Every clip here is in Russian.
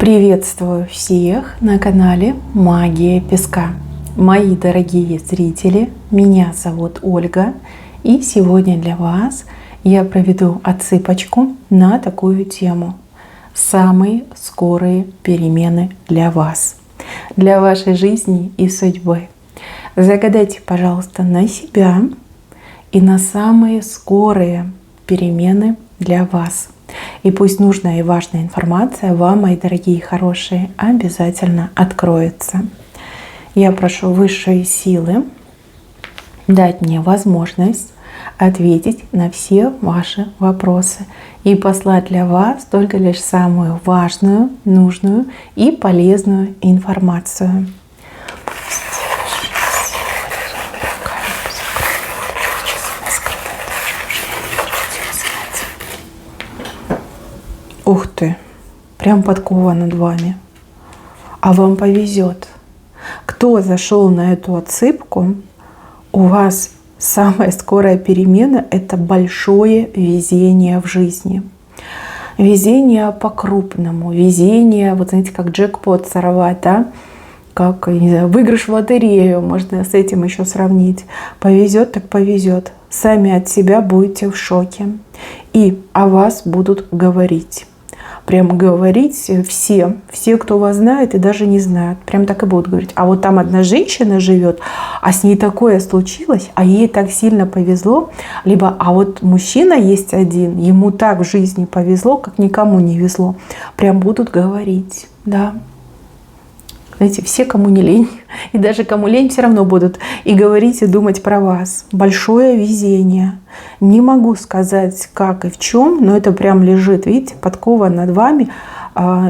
Приветствую всех на канале Магия Песка. Мои дорогие зрители, меня зовут Ольга, и сегодня для вас я проведу отсыпочку на такую тему. Самые скорые перемены для вас, для вашей жизни и судьбы. Загадайте, пожалуйста, на себя и на самые скорые перемены для вас. И пусть нужная и важная информация вам, мои дорогие хорошие, обязательно откроется. Я прошу высшие силы дать мне возможность ответить на все ваши вопросы и послать для вас только лишь самую важную, нужную и полезную информацию. Ух ты, прям подкова над вами. А вам повезет. Кто зашел на эту отсыпку, у вас самая скорая перемена – это большое везение в жизни. Везение по-крупному, везение, вот знаете, как джекпот сорвать, да? Как, не знаю, выигрыш в лотерею, можно с этим еще сравнить. Повезет, так повезет. Сами от себя будете в шоке. И о вас будут говорить. Прям говорить все, кто вас знает и даже не знают. Прям так и будут говорить. А вот там одна женщина живет, а с ней такое случилось, а ей так сильно повезло. Либо, а вот мужчина есть один, ему так в жизни повезло, как никому не везло. Прям будут говорить, да. Знаете, все, кому не лень, и даже кому лень, все равно будут и говорить, и думать про вас. Большое везение. Не могу сказать, как и в чем, но это прям лежит, видите, подкова над вами,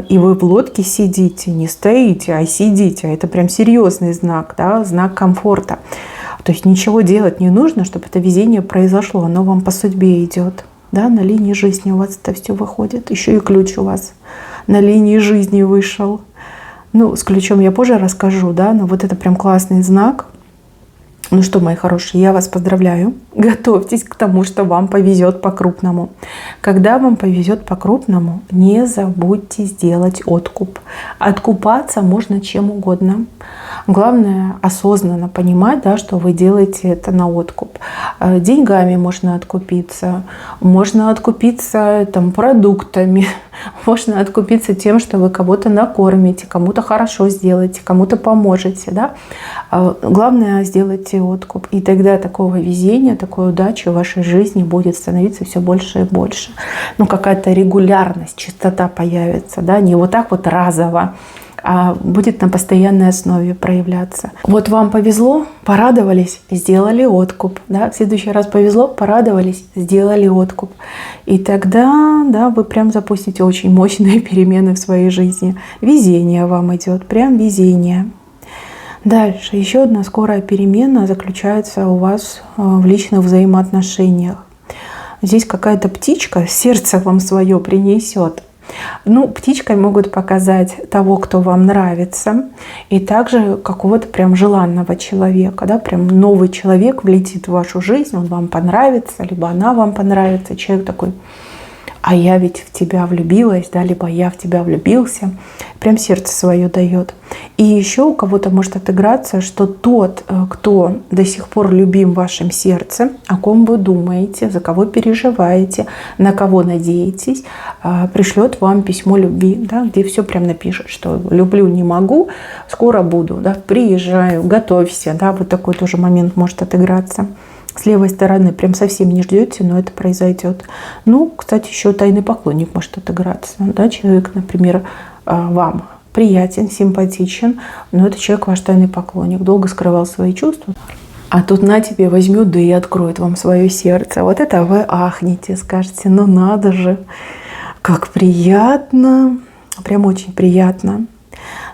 и вы в лодке сидите, не стоите, а сидите. Это прям серьезный знак, да, знак комфорта. То есть ничего делать не нужно, чтобы это везение произошло, оно вам по судьбе идет. Да, на линии жизни у вас это все выходит. Еще и ключ у вас на линии жизни вышел. Ну, с ключом я позже расскажу, да, но вот это прям классный знак. Ну что, мои хорошие, я вас поздравляю. Готовьтесь к тому, что вам повезет по-крупному. Когда вам повезет по-крупному, не забудьте сделать откуп. Откупаться можно чем угодно. Главное осознанно понимать, да, что вы делаете это на откуп. Деньгами можно откупиться там, продуктами, можно откупиться тем, что вы кого-то накормите, кому-то хорошо сделаете, кому-то поможете. Да? Главное сделайте откуп. И тогда такого везения, такой удачи в вашей жизни будет становиться все больше и больше. Ну, какая-то регулярность, частота появится. Да? Не вот так вот разово, а будет на постоянной основе проявляться. Вот вам повезло, порадовались, сделали откуп. Да? В следующий раз повезло, порадовались, сделали откуп. И тогда, да, вы прям запустите очень мощные перемены в своей жизни. Везение вам идет, прям везение. Дальше. Еще одна скорая перемена заключается у вас в личных взаимоотношениях. Здесь какая-то птичка сердце вам свое принесет. Ну, птичкой могут показать того, кто вам нравится, и также какого-то прям желанного человека, да, прям новый человек влетит в вашу жизнь, он вам понравится, либо она вам понравится, человек такой: а я ведь в тебя влюбилась, да, либо я в тебя влюбился, прям сердце свое дает. И еще у кого-то может отыграться, что тот, кто до сих пор любим в вашем сердце, о ком вы думаете, за кого переживаете, на кого надеетесь, пришлет вам письмо любви, да, где все прям напишет, что люблю, не могу, скоро буду, да, приезжаю, готовься, да, вот такой тоже момент может отыграться. С левой стороны прям совсем не ждете, но это произойдет. Ну, кстати, еще тайный поклонник может отыграться. Да? Человек, например, вам приятен, симпатичен, но это человек ваш тайный поклонник. Долго скрывал свои чувства. А тут на тебе возьмет, да и откроет вам свое сердце. Вот это вы ахнете, скажете: ну надо же, как приятно. Прям очень приятно.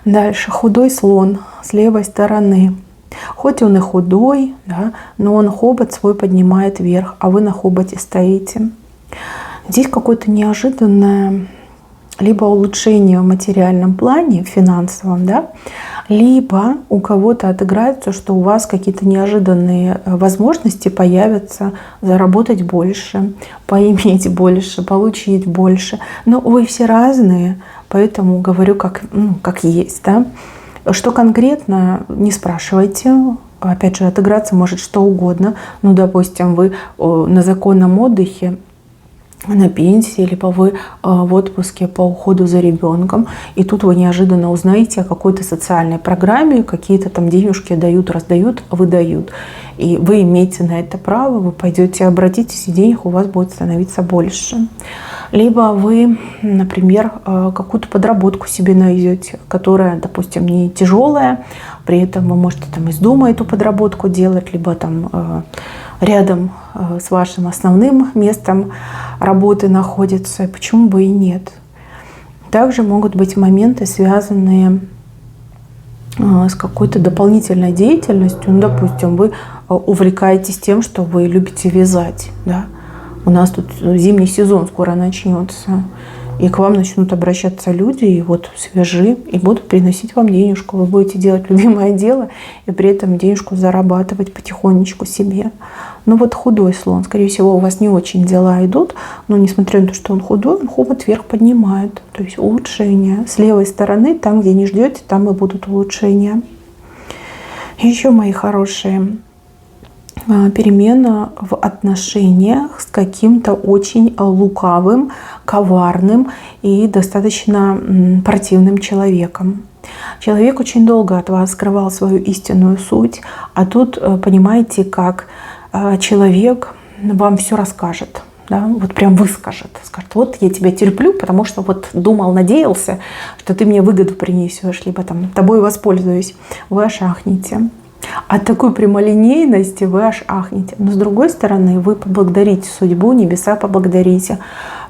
Дальше худой слон с левой стороны. Хоть он и худой, да, но он хобот свой поднимает вверх, а вы на хоботе стоите. Здесь какое-то неожиданное либо улучшение в материальном плане, в финансовом, да, либо у кого-то отыграется, что у вас какие-то неожиданные возможности появятся заработать больше, поиметь больше, получить больше. Но вы все разные, поэтому говорю как есть. Да? Что конкретно, не спрашивайте. Опять же, отыграться может что угодно. Ну, допустим, вы на законном отдыхе, на пенсии, либо вы в отпуске по уходу за ребенком, и тут вы неожиданно узнаете о какой-то социальной программе, какие-то там денежки дают, раздают, выдают. И вы имеете на это право, вы пойдете, обратитесь, и денег у вас будет становиться больше. Либо вы, например, какую-то подработку себе найдете, которая, допустим, не тяжелая, при этом вы можете там из дома эту подработку делать, либо там рядом с вашим основным местом работы находится. Почему бы и нет? Также могут быть моменты, связанные с какой-то дополнительной деятельностью. Ну, допустим, вы увлекаетесь тем, что вы любите вязать. Да? У нас тут зимний сезон скоро начнется. И к вам начнут обращаться люди, и вот свяжи, и будут приносить вам денежку. Вы будете делать любимое дело, и при этом денежку зарабатывать потихонечку себе. Ну вот худой слон, скорее всего, у вас не очень дела идут, но несмотря на то, что он худой, он хобот вверх поднимает. То есть улучшения. С левой стороны, там, где не ждете, там и будут улучшения. Еще, мои хорошие, перемена в отношениях с каким-то очень лукавым, коварным и достаточно противным человеком. Человек очень долго от вас скрывал свою истинную суть, а тут, понимаете, как человек вам все расскажет. Да, вот прям выскажет, скажет: вот я тебя терплю, потому что вот думал, надеялся, что ты мне выгоду принесешь, либо там тобой воспользуюсь. Вы аж ахнете. От такой прямолинейности вы аж ахнете. Но с другой стороны, вы поблагодарите судьбу, небеса поблагодарите,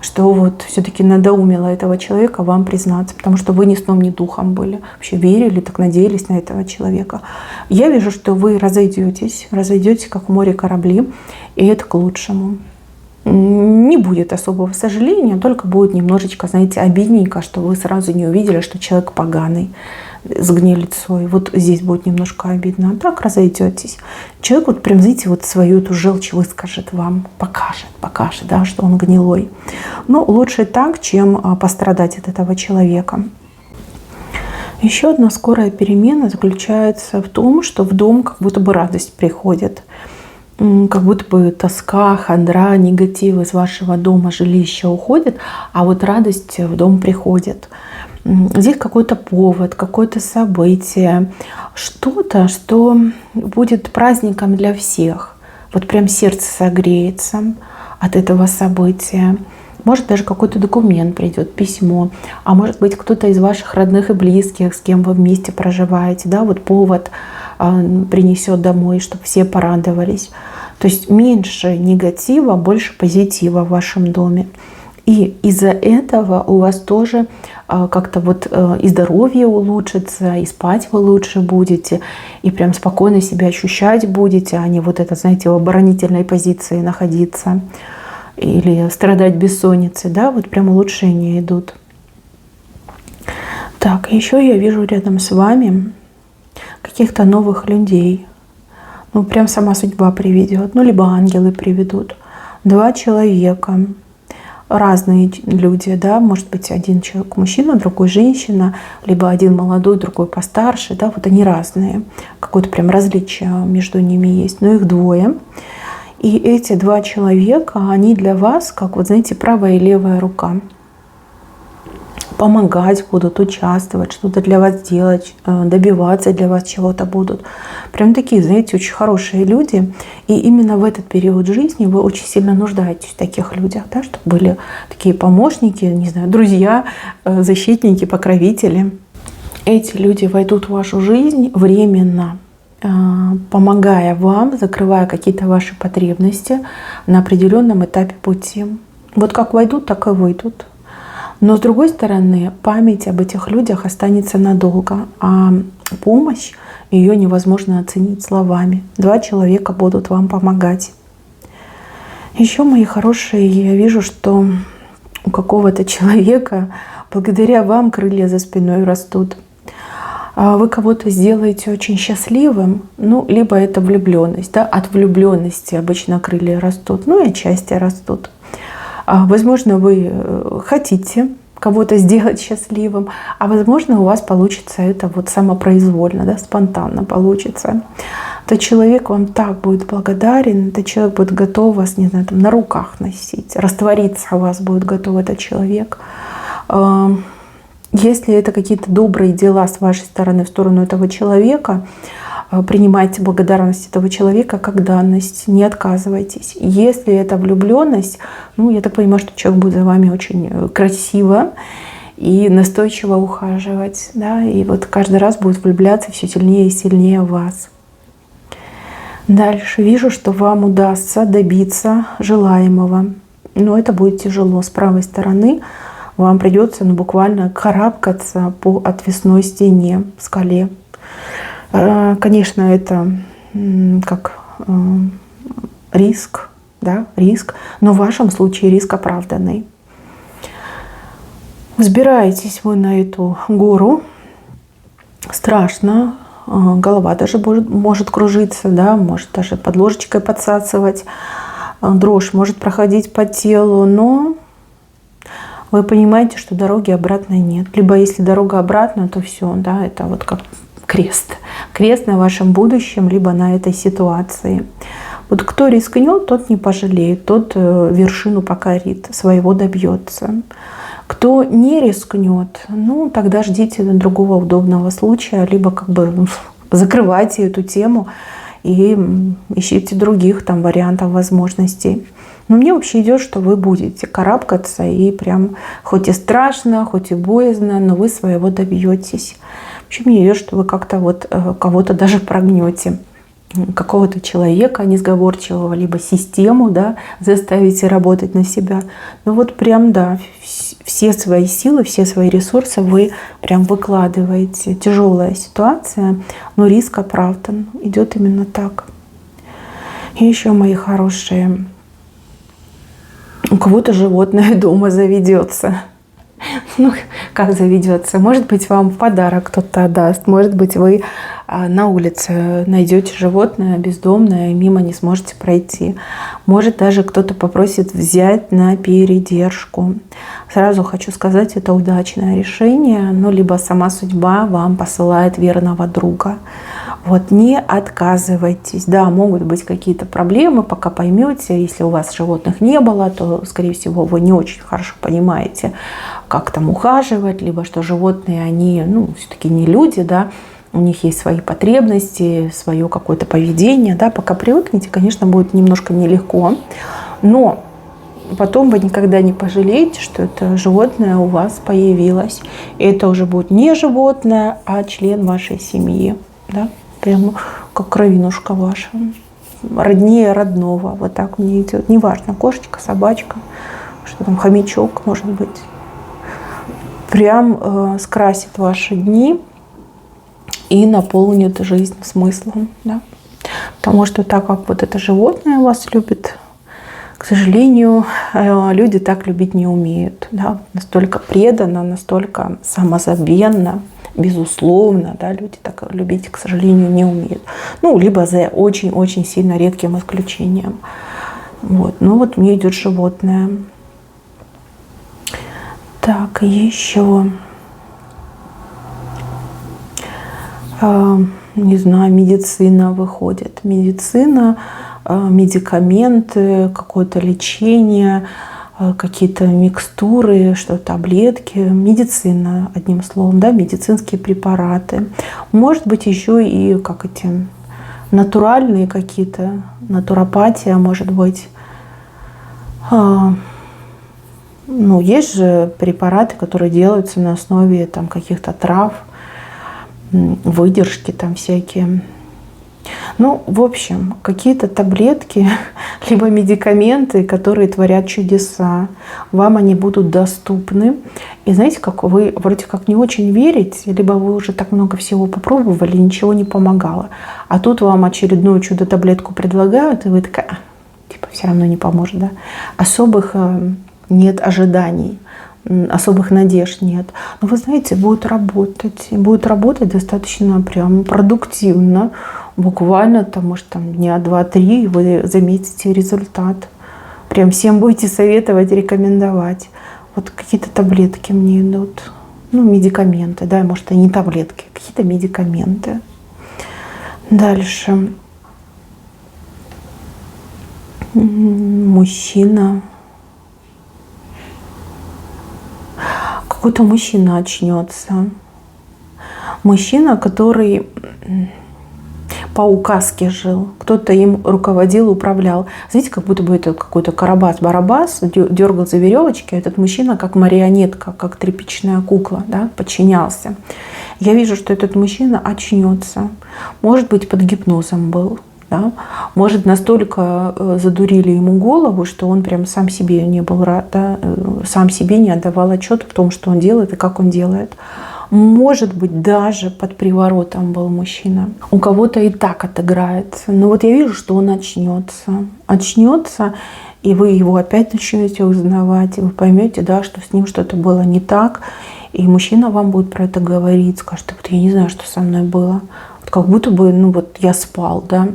что вот все-таки надоумило этого человека вам признаться, потому что вы ни сном, ни духом были. Вообще верили, так надеялись на этого человека. Я вижу, что вы разойдетесь как в море корабли, и это к лучшему. Не будет особого сожаления, только будет немножечко, знаете, обидненько, что вы сразу не увидели, что человек поганый, с гнилицой. Вот здесь будет немножко обидно. А так разойдетесь. Человек вот прям, знаете, вот свою эту желчь выскажет вам, покажет, да, что он гнилой. Но лучше так, чем пострадать от этого человека. Еще одна скорая перемена заключается в том, что в дом как будто бы радость приходит. Как будто бы тоска, хандра, негатив из вашего дома, жилища уходит, а вот радость в дом приходит. Здесь какой-то повод, какое-то событие, что-то, что будет праздником для всех. Вот прям сердце согреется от этого события. Может, даже какой-то документ придет, письмо. А может быть, кто-то из ваших родных и близких, с кем вы вместе проживаете, да, вот повод принесет домой, чтобы все порадовались. То есть меньше негатива, больше позитива в вашем доме. И из-за этого у вас тоже как-то вот и здоровье улучшится, и спать вы лучше будете, и прям спокойно себя ощущать будете, а не вот это, знаете, в оборонительной позиции находиться или страдать бессонницей, да, вот прям улучшения идут. Так, еще я вижу рядом с вами каких-то новых людей. Ну, прям сама судьба приведет, ну, либо ангелы приведут. 2 человека, разные люди, да, может быть, один человек мужчина, другой женщина, либо один молодой, другой постарше, да, вот они разные. Какое-то прям различие между ними есть, но их 2. И эти 2 человека, они для вас, как вот, знаете, правая и левая рука. Помогать будут, участвовать, что-то для вас делать, добиваться для вас чего-то будут. Прям такие, знаете, очень хорошие люди. И именно в этот период жизни вы очень сильно нуждаетесь в таких людях, да, чтобы были такие помощники, не знаю, друзья, защитники, покровители. Эти люди войдут в вашу жизнь временно, помогая вам, закрывая какие-то ваши потребности на определенном этапе пути. Вот как войдут, так и выйдут. Но с другой стороны, память об этих людях останется надолго, а помощь, ее невозможно оценить словами. 2 человека будут вам помогать. Еще, мои хорошие, я вижу, что у какого-то человека благодаря вам крылья за спиной растут. Вы кого-то сделаете очень счастливым, ну, либо это влюбленность. Да? От влюбленности обычно крылья растут, ну и от счастья растут. Возможно, вы хотите кого-то сделать счастливым, а возможно у вас получится это вот самопроизвольно, да, спонтанно получится. То человек вам так будет благодарен, этот человек будет готов вас, не знаю, там, на руках носить, раствориться у вас будет готов этот человек. Если это какие-то добрые дела с вашей стороны в сторону этого человека, принимайте благодарность этого человека как данность, не отказывайтесь. Если это влюбленность, ну, я так понимаю, что человек будет за вами очень красиво и настойчиво ухаживать, да, и вот каждый раз будет влюбляться все сильнее и сильнее в вас. Дальше вижу, что вам удастся добиться желаемого, но это будет тяжело. С правой стороны вам придется, ну, буквально карабкаться по отвесной стене, скале. Конечно, это как риск, да, риск, но в вашем случае риск оправданный. Взбираетесь вы на эту гору, страшно, голова даже может кружиться, да, может даже под ложечкой подсасывать, дрожь может проходить по телу, но вы понимаете, что дороги обратной нет. Либо если дорога обратная, то все, да, это вот как крест. Крест на вашем будущем, либо на этой ситуации. Вот кто рискнет, тот не пожалеет, тот вершину покорит, своего добьется. Кто не рискнет, ну тогда ждите другого удобного случая, либо как бы закрывайте эту тему и ищите других там вариантов, возможностей. Но мне вообще идет, что вы будете карабкаться и прям хоть и страшно, хоть и боязно, но вы своего добьетесь. Вообще мне идет, что вы как-то вот кого-то даже прогнете, какого-то человека несговорчивого, либо систему, да, заставите работать на себя. Ну вот прям, да, все свои силы, все свои ресурсы вы прям выкладываете. Тяжелая ситуация, но риск оправдан. Идет именно так. И еще, мои хорошие, у кого-то животное дома заведется. Ну, как заведется? Может быть, вам в подарок кто-то даст. Может быть, вы на улице найдете животное бездомное, и мимо не сможете пройти. Может, даже кто-то попросит взять на передержку. Сразу хочу сказать, это удачное решение. Ну, либо сама судьба вам посылает верного друга. Вот не отказывайтесь. Да, могут быть какие-то проблемы, пока поймете. Если у вас животных не было, то, скорее всего, вы не очень хорошо понимаете, как там ухаживать, либо что животные, они, ну, все-таки не люди, да, у них есть свои потребности, свое какое-то поведение, да, пока привыкнете, конечно, будет немножко нелегко, но потом вы никогда не пожалеете, что это животное у вас появилось. И это уже будет не животное, а член вашей семьи, да, прямо как кровинушка ваша, роднее родного, вот так мне идет, неважно, кошечка, собачка, что там, хомячок, может быть. Прям скрасит ваши дни и наполнит жизнь смыслом. Да? Потому что так как вот это животное вас любит, к сожалению, люди так любить не умеют. Да? Настолько преданно, настолько самозабвенно, безусловно, да, люди так любить, к сожалению, не умеют. Ну, либо за очень-очень сильно редким исключением. Вот. Ну вот мне идет животное. Так, еще, не знаю, медицина выходит. Медицина, медикаменты, какое-то лечение, какие-то микстуры, что таблетки. Медицина, одним словом, да, медицинские препараты. Может быть, еще и как эти натуральные какие-то, натуропатия, может быть. Ну, есть же препараты, которые делаются на основе там каких-то трав, выдержки там всякие. Ну, в общем, какие-то таблетки, либо медикаменты, которые творят чудеса. Вам они будут доступны. И знаете, как вы вроде как не очень верите, либо вы уже так много всего попробовали, ничего не помогало. А тут вам очередную чудо-таблетку предлагают, и вы такая, типа, все равно не поможет, да? Особых нет ожиданий, особых надежд нет. Но вы знаете, будет работать достаточно прям продуктивно. Буквально, там, может, там, дня 2-3, вы заметите результат. Прям всем будете советовать, рекомендовать. Вот какие-то таблетки мне идут. Ну, медикаменты, да, может, и не таблетки, какие-то медикаменты. Дальше. Мужчина. Какой-то мужчина очнется. Мужчина, который по указке жил. Кто-то им руководил, управлял. Знаете, как будто бы это какой-то Карабас-Барабас дергал за веревочки. Этот мужчина как марионетка, как тряпичная кукла, да, подчинялся. Я вижу, что этот мужчина очнется. Может быть, под гипнозом был. Да? Может, настолько задурили ему голову, что он прям сам себе не был рад, да? Сам себе не отдавал отчет в том, что он делает и как он делает. Может быть, даже под приворотом был мужчина. У кого-то и так отыграется. Но вот я вижу, что он очнется. Очнется, и вы его опять начнете узнавать, и вы поймете, да, что с ним что-то было не так. И мужчина вам будет про это говорить, скажет: вот я не знаю, что со мной было. Вот как будто бы, ну вот я спал, да.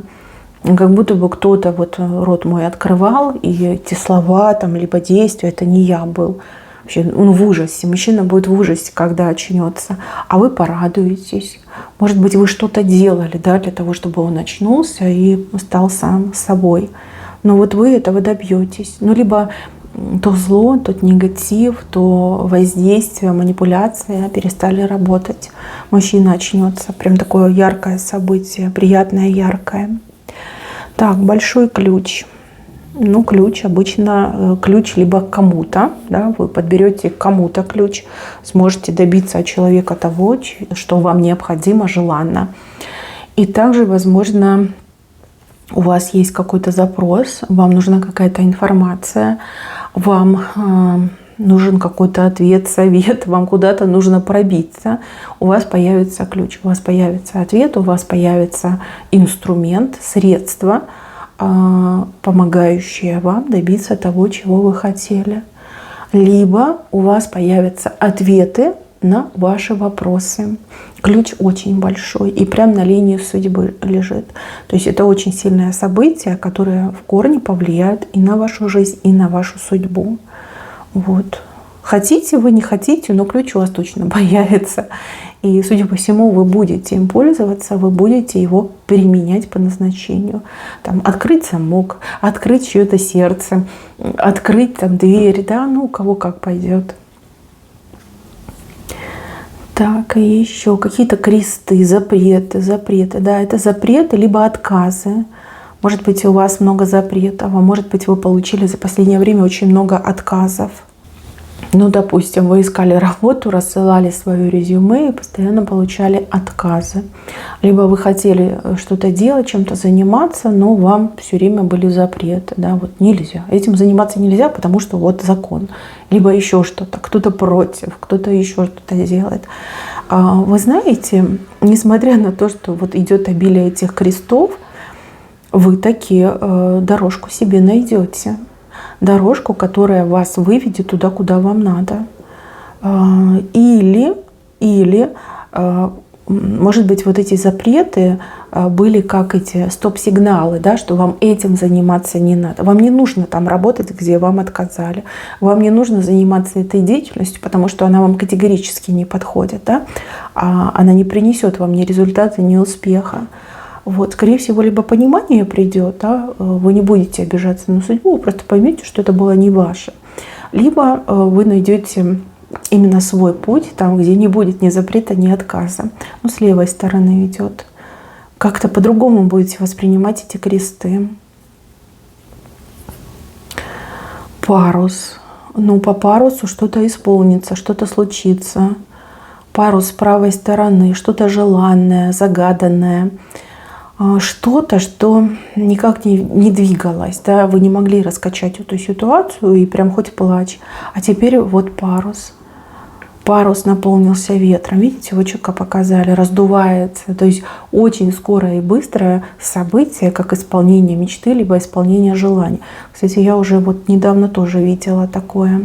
Как будто бы кто-то вот рот мой открывал, и эти слова там, либо действия, это не я был. Вообще, он в ужасе. Мужчина будет в ужасе, когда очнется. А вы порадуетесь. Может быть, вы что-то делали, да, для того, чтобы он очнулся и стал сам собой. Но вот вы этого добьетесь. Ну, либо то зло, тот негатив, то воздействие, манипуляция перестали работать. Мужчина очнется. Прям такое яркое событие, приятное, яркое. Так, большой ключ. Ну, ключ, обычно ключ либо к кому-то, да, вы подберете кому-то ключ, сможете добиться от человека того, что вам необходимо, желанно. И также, возможно, у вас есть какой-то запрос, вам нужна какая-то информация, вам нужен какой-то ответ, совет, вам куда-то нужно пробиться, у вас появится ключ, у вас появится ответ, у вас появится инструмент, средство, помогающие вам добиться того, чего вы хотели. Либо у вас появятся ответы на ваши вопросы. Ключ очень большой и прям на линии судьбы лежит. То есть это очень сильное событие, которое в корне повлияет и на вашу жизнь, и на вашу судьбу. Вот. Хотите вы, не хотите, но ключ у вас точно появится. И, судя по всему, вы будете им пользоваться, вы будете его применять по назначению. Там, открыть замок, открыть чье-то сердце, открыть там, дверь, да, ну, у кого как пойдет. Так, и еще какие-то кресты, запреты, да, это запреты либо отказы. Может быть, у вас много запретов, а может быть, вы получили за последнее время очень много отказов. Ну, допустим, вы искали работу, рассылали свое резюме и постоянно получали отказы. Либо вы хотели что-то делать, чем-то заниматься, но вам все время были запреты. Да, вот нельзя. Этим заниматься нельзя, потому что вот закон. Либо еще что-то, кто-то против, кто-то еще что-то делает. Вы знаете, несмотря на то, что вот идет обилие этих крестов, вы таки дорожку себе найдете. Дорожку, которая вас выведет туда, куда вам надо. Или, может быть, вот эти запреты были как эти стоп-сигналы, да, что вам этим заниматься не надо. Вам не нужно там работать, где вам отказали. Вам не нужно заниматься этой деятельностью, потому что она вам категорически не подходит. Да? Она не принесет вам ни результата, ни успеха. Вот, скорее всего, либо понимание придет, да, вы не будете обижаться на судьбу, вы просто поймете, что это было не ваше. Либо вы найдете именно свой путь, там, где не будет ни запрета, ни отказа. Ну, с левой стороны идет. Как-то по-другому будете воспринимать эти кресты. Парус. Ну, по парусу что-то исполнится, что-то случится. Парус с правой стороны, что-то желанное, загаданное. Что-то, что никак не двигалось, да, вы не могли раскачать эту ситуацию и прям хоть плачь. А теперь вот парус. Парус наполнился ветром. Видите, вот четко показали, раздувается. То есть очень скорое и быстрое событие, как исполнение мечты, либо исполнение желаний. Кстати, я уже вот недавно тоже видела такое.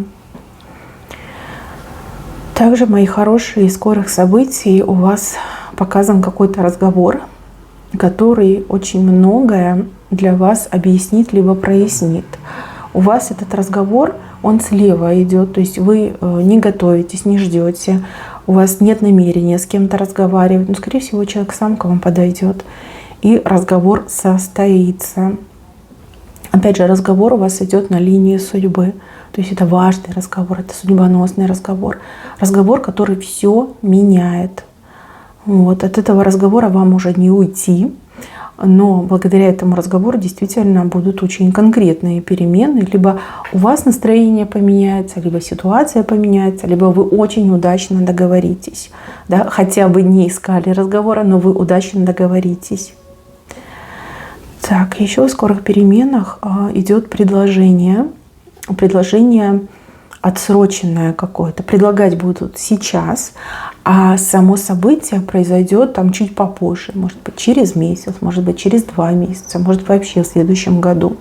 Также, мои хорошие, из скорых событий у вас показан какой-то разговор, который очень многое для вас объяснит либо прояснит. У вас этот разговор, он слева идет, то есть вы не готовитесь, не ждете, у вас нет намерения с кем-то разговаривать, но, скорее всего, человек сам к вам подойдет, и разговор состоится. Опять же, разговор у вас идет на линии судьбы, то есть это важный разговор, это судьбоносный разговор, разговор, который все меняет. Вот. От этого разговора вам уже не уйти, но благодаря этому разговору действительно будут очень конкретные перемены. Либо у вас настроение поменяется, либо ситуация поменяется, либо вы очень удачно договоритесь. Да? Хотя бы не искали разговора, но вы удачно договоритесь. Так, еще в скорых переменах идет предложение. Предложение отсроченное какое-то. Предлагать будут сейчас, а само событие произойдет там чуть попозже. Может быть, через месяц, может быть, через 2 месяца, может, вообще в следующем году.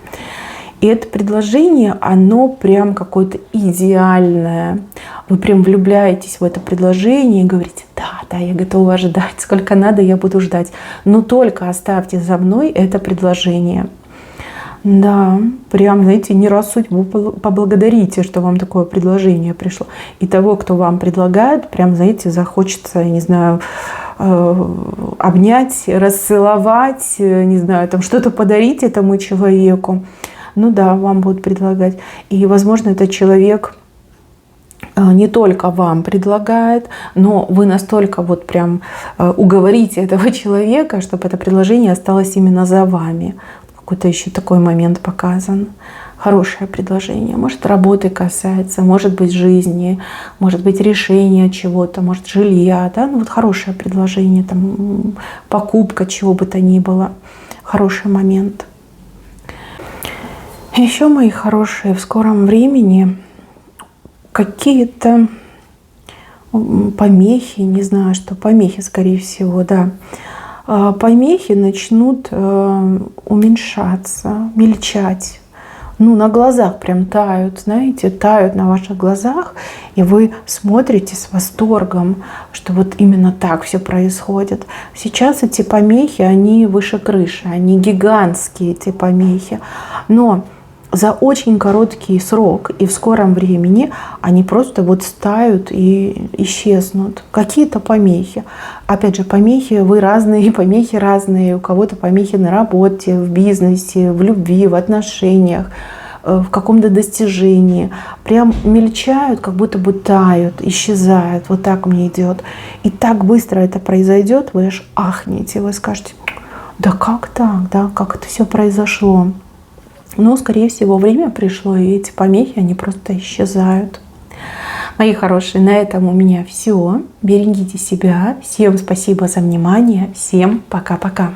И это предложение, оно прям какое-то идеальное. Вы прям влюбляетесь в это предложение и говорите: да, я готова ждать, сколько надо, я буду ждать. Но только оставьте за мной это предложение. Да, прям, знаете, не раз судьбу поблагодарите, что вам такое предложение пришло. И того, кто вам предлагает, прям, знаете, захочется, я не знаю, обнять, расцеловать, не знаю, там что-то подарить этому человеку. Ну да, вам будут предлагать. И, возможно, этот человек не только вам предлагает, но вы настолько вот прям уговорите этого человека, чтобы это предложение осталось именно за вами. Какой-то еще такой момент показан. Хорошее предложение. Может, работы касается, может быть, жизни, может быть, решения чего-то, может, жилья. Да? Ну, вот хорошее предложение, там, покупка чего бы то ни было. Хороший момент. Еще, мои хорошие, в скором времени какие-то помехи, не знаю, что помехи, скорее всего, да. Помехи начнут уменьшаться, мельчать. Ну, на глазах прям тают, знаете, тают на ваших глазах. И вы смотрите с восторгом, что вот именно так все происходит. Сейчас эти помехи, они выше крыши, они гигантские, эти помехи. Но за очень короткий срок и в скором времени они просто вот стают и исчезнут. Какие-то помехи. Опять же, помехи вы разные, помехи разные. У кого-то помехи на работе, в бизнесе, в любви, в отношениях, в каком-то достижении. Прям мельчают, как будто бы тают, исчезают. Вот так мне идет. И так быстро это произойдет, вы аж ахнете, вы скажете: да как так, да, как это все произошло? Но, скорее всего, время пришло, и эти помехи, они просто исчезают. Мои хорошие, на этом у меня все. Берегите себя. Всем спасибо за внимание. Всем пока-пока.